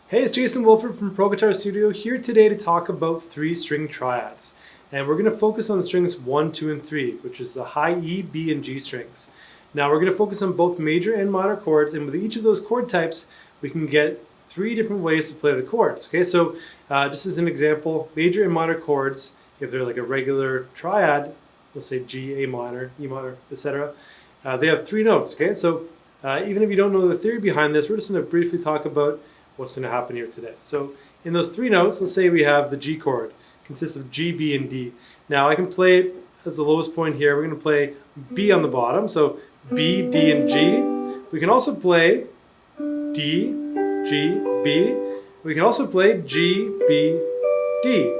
Hey, it's Jason Wolford from Pro Guitar Studio here today to talk about 3-string triads. And we're going to focus on the strings 1, 2, and 3, which is the high E, B, and G strings. Now we're going to focus on both major and minor chords, and with each of those chord types, we can get 3 different ways to play the chords. Okay, so just as an example, major and minor chords, if they're like a regular triad, let's say G, A minor, E minor, etc., they have 3 notes. Okay, so even if you don't know the theory behind this, we're just going to briefly talk about what's going to happen here today. So in those 3 notes, let's say we have the G chord, consists of G, B, and D. Now I can play it as the lowest point here. We're going to play B on the bottom, so B, D, and G. We can also play D, G, B. We can also play G, B, D.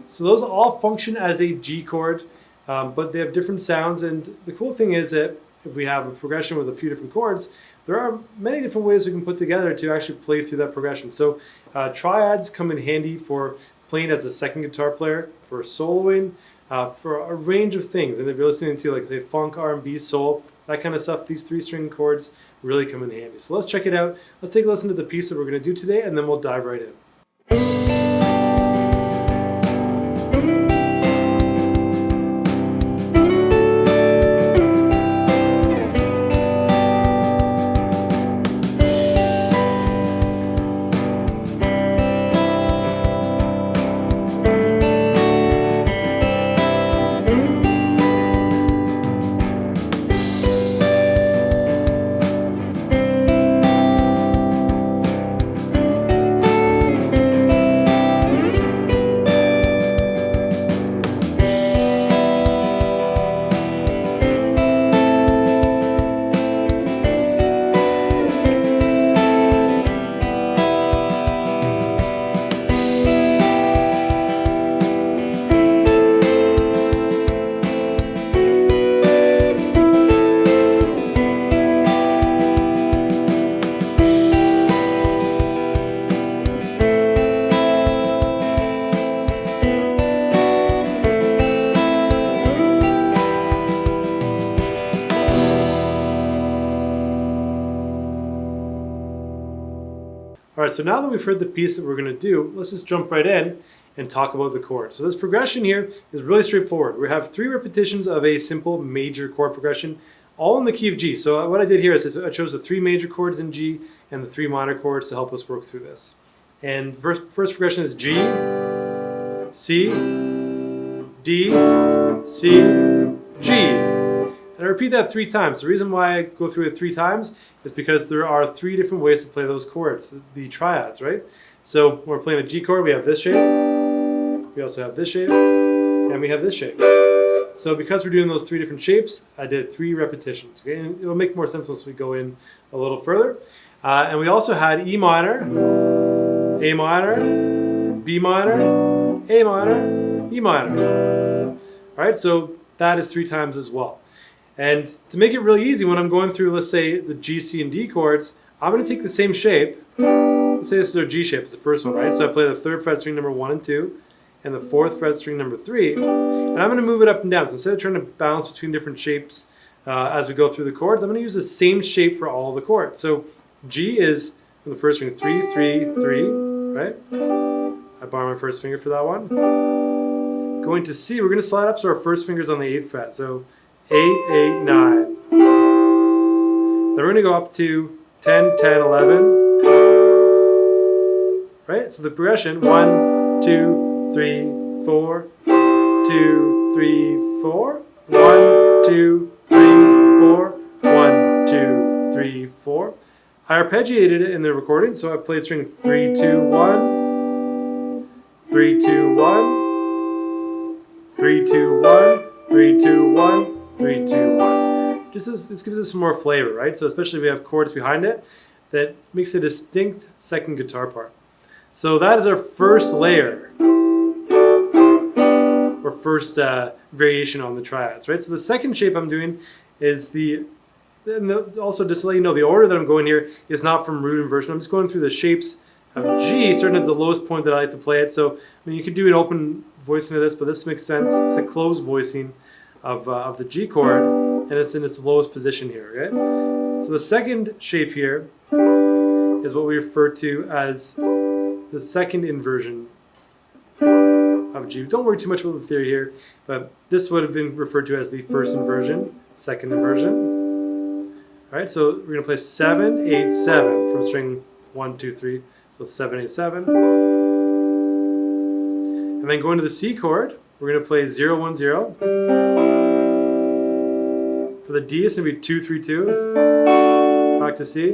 So those all function as a G chord, but they have different sounds, and the cool thing is that if we have a progression with a few different chords, there are many different ways we can put together to actually play through that progression. So triads come in handy for playing as a second guitar player, for soloing, for a range of things. And if you're listening to, like, say, funk, R&B, soul, that kind of stuff, these 3-string chords really come in handy. So let's check it out. Let's take a listen to the piece that we're going to do today, and then we'll dive right in. All right, so now that we've heard the piece that we're going to do, let's just jump right in and talk about the chord. So this progression here is really straightforward. We have 3 repetitions of a simple major chord progression, all in the key of G. So what I did here is I chose the 3 major chords in G and the 3 minor chords to help us work through this. And first progression is G, C, D, C, G. And I repeat that 3 times. The reason why I go through it 3 times is because there are 3 different ways to play those chords, the triads, right? So when we're playing a G chord, we have this shape, we also have this shape, and we have this shape. So because we're doing those 3 different shapes, I did 3 repetitions, okay? And it'll make more sense once we go in a little further. And we also had E minor, A minor, B minor, A minor, E minor. All right, so that is 3 times as well. And to make it really easy, when I'm going through, let's say, the G, C, and D chords, I'm going to take the same shape. Let's say this is our G shape, it's the first one, right? So I play the 3rd fret string number 1 and 2, and the 4th fret string number 3, and I'm going to move it up and down. So instead of trying to bounce between different shapes as we go through the chords, I'm going to use the same shape for all the chords. So G is, from the first string, 3, 3, 3, right? I borrow my first finger for that one. Going to C, we're going to slide up so our first finger's on the 8th fret. So 8, 8, 9. Then we're going to go up to 10, 10, 11. Right? So the progression, 1, 2, 3, 4, 2, 3, 4, 1, 2, 3, 4, 1, 2, 3, 4. I arpeggiated it in the recording, so I played string 3, 2, 1, 3, 2, 1, 3, 2, 1, 3, 2, 1. 3, 2, 1. This gives us some more flavor, right? So especially if we have chords behind it, that makes a distinct second guitar part. So that is our first layer, or first variation on the triads, right? So the second shape I'm doing is also just to let you know, the order that I'm going here is not from root inversion. I'm just going through the shapes of G, starting at the lowest point that I like to play it. So I mean, you could do an open voicing of this, but this makes sense. It's a closed voicing of the G chord, and it's in its lowest position here, right? So the second shape here is what we refer to as the second inversion of G. Don't worry too much about the theory here, but this would have been referred to as the first inversion, second inversion. All right, so we're going to play 7, 8, 7 from string 1, 2, 3. So 7, 8, 7. And then going to the C chord, we're going to play 0, 1, 0. For the D, it's going to be 2, 3, 2. Back to C.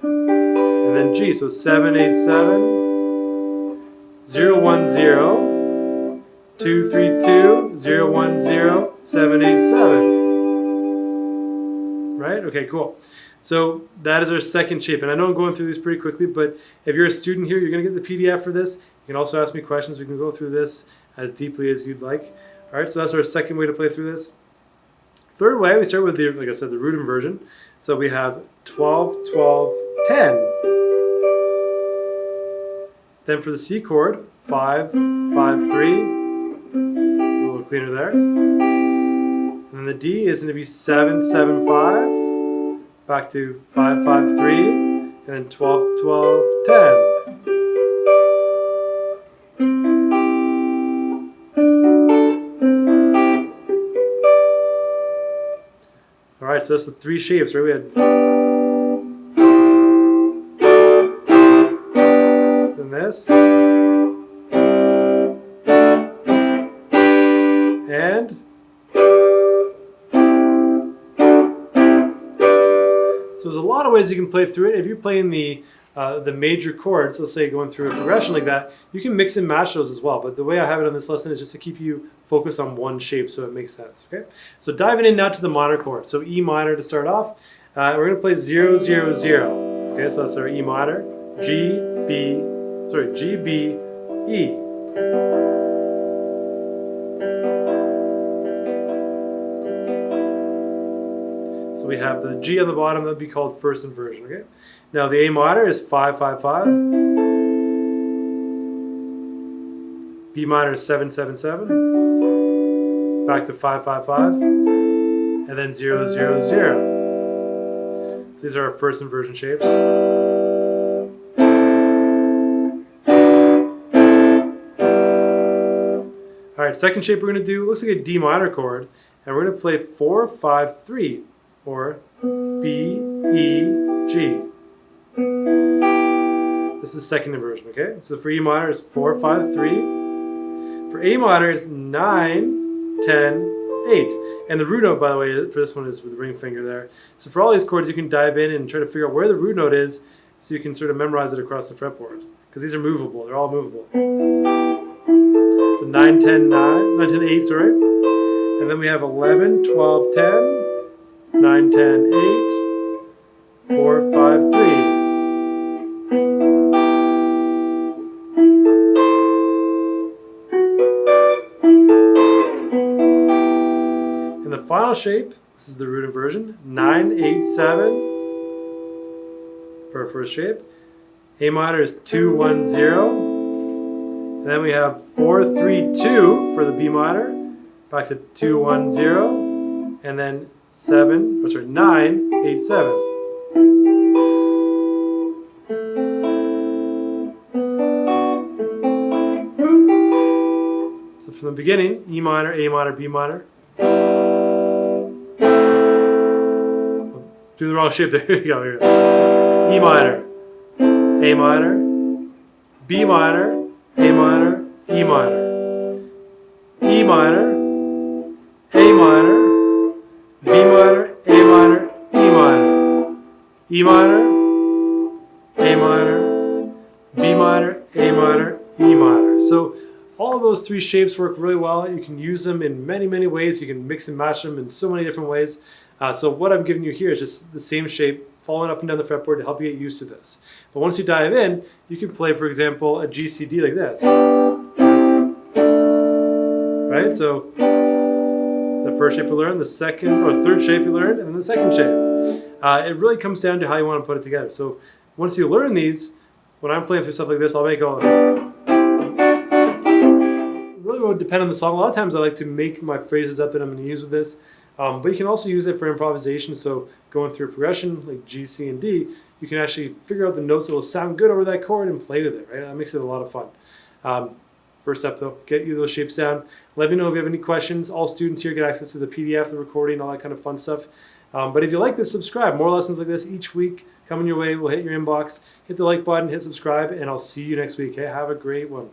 And then G, so 7, 8, 7. 0, 1, 0. 2, 3, 2. 0, 1, 0. 7, 8, 7. Right? Okay, cool. So that is our second shape. And I know I'm going through these pretty quickly, but if you're a student here, you're going to get the PDF for this. You can also ask me questions. We can go through this as deeply as you'd like. All right, so that's our second way to play through this. Third way, we start with, the, like I said, the root inversion. So we have 12, 12, 10. Then for the C chord, 5, 5, 3. A little cleaner there. And then the D is going to be 7, 7, 5. Back to 5, 5, 3. And then 12, 12, 10. All right, so that's the three shapes, right? We had then this, and so there's a lot of ways you can play through it. If you're playing the major chords, let's say going through a progression like that, you can mix and match those as well. But the way I have it on this lesson is just to keep you focused on one shape so it makes sense. Okay. So diving in now to the minor chord. So E minor to start off. We're going to play 0, 0, 0. Okay, so that's our E minor. G, B, E. So we have the G on the bottom, that would be called first inversion, okay? Now the A minor is 5, 5, 5. B minor is 7, 7, 7. Back to 5, 5, 5. And then 0, 0, 0. So these are our first inversion shapes. All right, second shape we're going to do looks like a D minor chord, and we're going to play 4, 5, 3. Or B, E, G. This is the second inversion, okay? So for E minor, it's 4, 5, 3. For A minor, it's 9, 10, 8. And the root note, by the way, for this one is with the ring finger there. So for all these chords, you can dive in and try to figure out where the root note is so you can sort of memorize it across the fretboard. Because these are movable. They're all movable. So 9, 10, 9, 9, 10, 8, sorry. And then we have 11, 12, 10. 9, 10, 8, 4, 5, 3. And the final shape, this is the root inversion, 9, 8, 7 for our first shape. A minor is 2, 1, 0. And then we have 4, 3, 2 for the B minor. Back to 2, 1, 0. And then 9, 8, 7. So from the beginning, E minor, A minor, B minor. Do the wrong shape there. Here you go. Here. E minor, A minor, B minor, A minor, E minor. E minor, A minor, B minor, A minor, E minor. E minor, A minor, B minor, A minor, E minor. So all of those three shapes work really well. You can use them in many, many ways. You can mix and match them in so many different ways. So what I'm giving you here is just the same shape falling up and down the fretboard to help you get used to this. But once you dive in, you can play, for example, a G, C, D like this. Right? So the first shape you learned, the second or third shape you learned, and then the second shape. It really comes down to how you want to put it together. So once you learn these, when I'm playing through stuff like this, I'll make all. Really would depend on the song. A lot of times I like to make my phrases up that I'm going to use with this. But you can also use it for improvisation. So going through a progression like G, C, and D, you can actually figure out the notes that will sound good over that chord and play with it, right? That makes it a lot of fun. First step though, get you those shapes down. Let me know if you have any questions. All students here get access to the PDF, the recording, all that kind of fun stuff. But if you like this, subscribe. More lessons like this each week coming your way. We'll hit your inbox. Hit the like button, hit subscribe, and I'll see you next week. Okay? Have a great one.